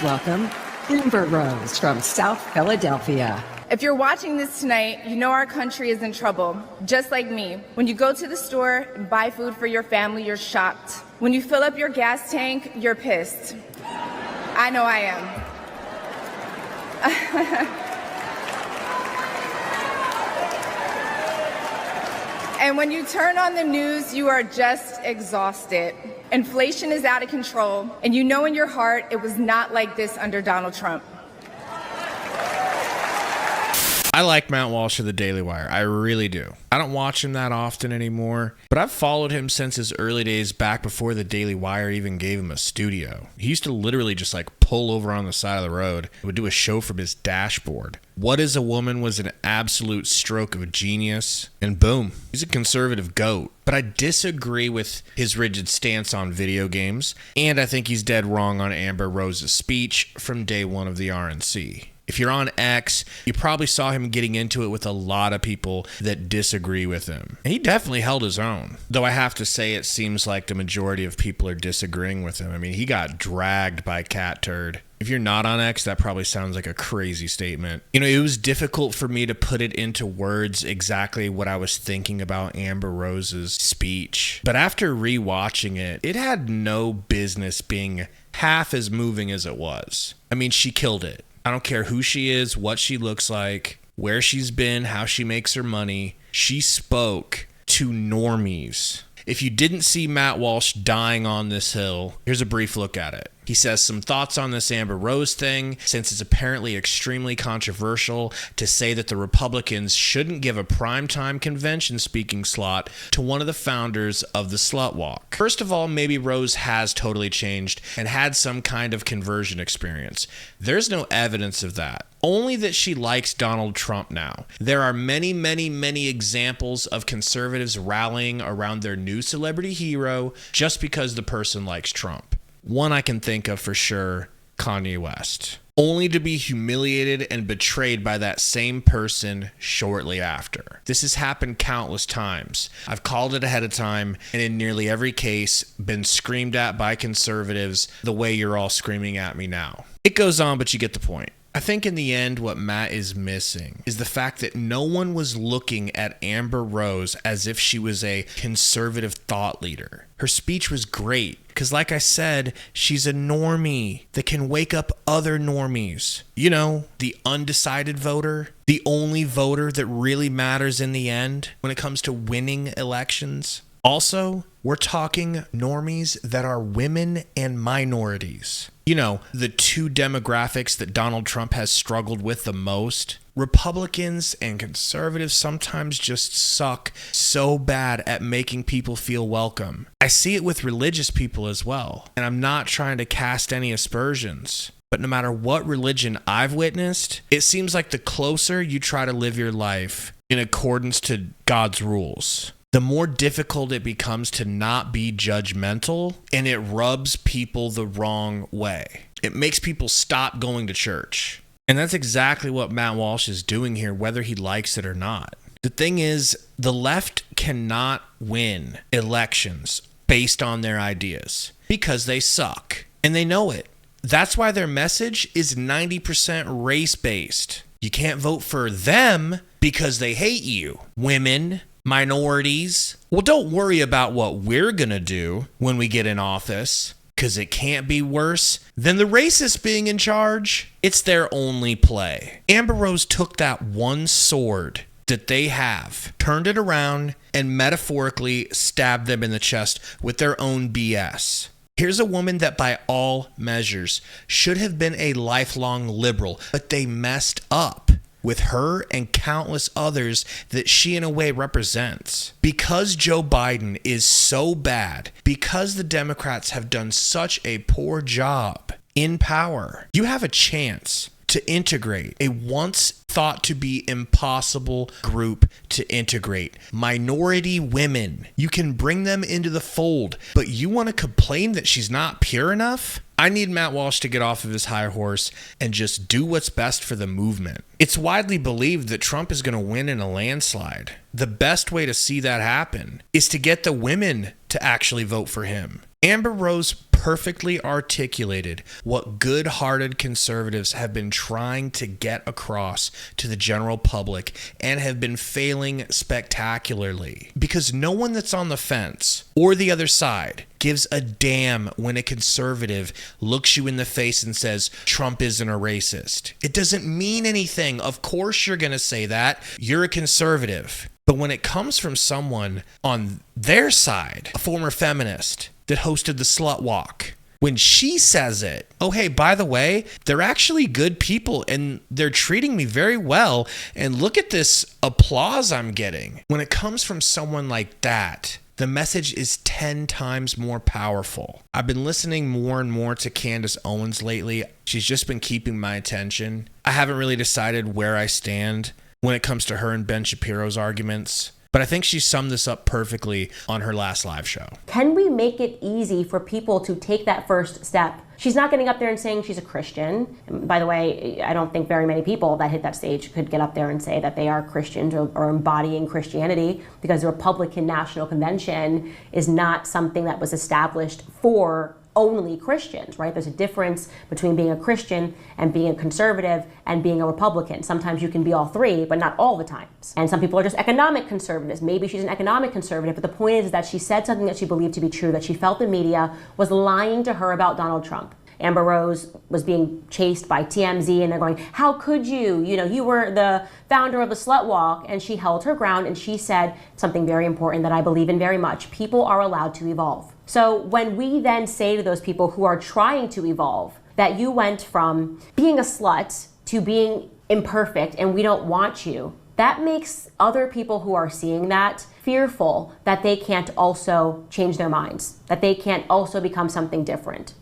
Welcome, Amber Rose from South Philadelphia. If you're watching this tonight, you know our country is in trouble, just like me. When you go to the store and buy food for your family, you're shocked. When you fill up your gas tank, you're pissed. I know I am. And when you turn on the news, you are just exhausted. Inflation is out of control, and you know in your heart it was not like this under Donald Trump. I like Matt Walsh of the Daily Wire. I really do. I don't watch him that often anymore, but I've followed him since his early days back before the Daily Wire even gave him a studio. He used to literally just pull over on the side of the road and would do a show from his dashboard. What is a Woman was an absolute stroke of genius, and boom, he's a conservative goat. But I disagree with his rigid stance on video games, and I think he's dead wrong on Amber Rose's speech from day one of the RNC. If you're on X, you probably saw him getting into it with a lot of people that disagree with him. And he definitely held his own. Though I have to say it seems like the majority of people are disagreeing with him. I mean, he got dragged by Cat Turd. If you're not on X, that probably sounds like a crazy statement. You know, it was difficult for me to put it into words exactly what I was thinking about Amber Rose's speech. But after rewatching it, it had no business being half as moving as it was. I mean, she killed it. I don't care who she is, what she looks like, where she's been, how she makes her money. She spoke to normies. If you didn't see Matt Walsh dying on this hill, here's a brief look at it. He says some thoughts on this Amber Rose thing, since it's apparently extremely controversial to say that the Republicans shouldn't give a primetime convention speaking slot to one of the founders of the Slut Walk. First of all, maybe Rose has totally changed and had some kind of conversion experience. There's no evidence of that. Only that she likes Donald Trump now. There are many, many, many examples of conservatives rallying around their new celebrity hero just because the person likes Trump. One I can think of for sure, Kanye West. Only to be humiliated and betrayed by that same person shortly after. This has happened countless times. I've called it ahead of time, and in nearly every case, been screamed at by conservatives the way you're all screaming at me now. It goes on, but you get the point. I think in the end, what Matt is missing is the fact that no one was looking at Amber Rose as if she was a conservative thought leader. Her speech was great because, like I said, she's a normie that can wake up other normies. You know, the undecided voter, the only voter that really matters in the end when it comes to winning elections. Also, we're talking normies that are women and minorities. You know, the two demographics that Donald Trump has struggled with the most. Republicans and conservatives sometimes just suck so bad at making people feel welcome. I see it with religious people as well, and I'm not trying to cast any aspersions. But no matter what religion I've witnessed, it seems like the closer you try to live your life in accordance to God's rules, the more difficult it becomes to not be judgmental, and it rubs people the wrong way. It makes people stop going to church. And that's exactly what Matt Walsh is doing here, whether he likes it or not. The thing is, the left cannot win elections based on their ideas because they suck, and they know it. That's why their message is 90% race-based. You can't vote for them because they hate you. Women, minorities. Well, don't worry about what we're gonna do when we get in office, because it can't be worse than the racists being in charge. It's their only play. Amber Rose took that one sword that they have, turned it around, and metaphorically stabbed them in the chest with their own BS. Here's a woman that by all measures should have been a lifelong liberal, but they messed up with her and countless others that she in a way represents. Because Joe Biden is so bad, because the Democrats have done such a poor job in power, you have a chance to integrate a once thought to be impossible group to integrate. Minority women. You can bring them into the fold, but you want to complain that she's not pure enough? I need Matt Walsh to get off of his high horse and just do what's best for the movement. It's widely believed that Trump is going to win in a landslide. The best way to see that happen is to get the women to actually vote for him. Amber Rose perfectly articulated what good-hearted conservatives have been trying to get across to the general public and have been failing spectacularly. Because no one that's on the fence or the other side gives a damn when a conservative looks you in the face and says, Trump isn't a racist. It doesn't mean anything. Of course you're going to say that. You're a conservative. But when it comes from someone on their side, a former feminist that hosted the Slut Walk, when she says it, oh, hey, by the way, they're actually good people and they're treating me very well. And look at this applause I'm getting. When it comes from someone like that, the message is 10 times more powerful. I've been listening more and more to Candace Owens lately. She's just been keeping my attention. I haven't really decided where I stand when it comes to her and Ben Shapiro's arguments, but I think she summed this up perfectly on her last live show. Can we make it easy for people to take that first step? She's not getting up there and saying she's a Christian. And by the way, I don't think very many people that hit that stage could get up there and say that they are Christians or embodying Christianity, because the Republican National Convention is not something that was established for only Christians, right? There's a difference between being a Christian and being a conservative and being a Republican. Sometimes you can be all three, but not all the times. And some people are just economic conservatives. Maybe she's an economic conservative, but the point is that she said something that she believed to be true, that she felt the media was lying to her about Donald Trump. Amber Rose was being chased by TMZ and they're going, how could you? You know, you were the founder of the Slut Walk. And she held her ground and she said something very important that I believe in very much. People are allowed to evolve. So when we then say to those people who are trying to evolve that you went from being a slut to being imperfect and we don't want you, that makes other people who are seeing that fearful that they can't also change their minds, that they can't also become something different.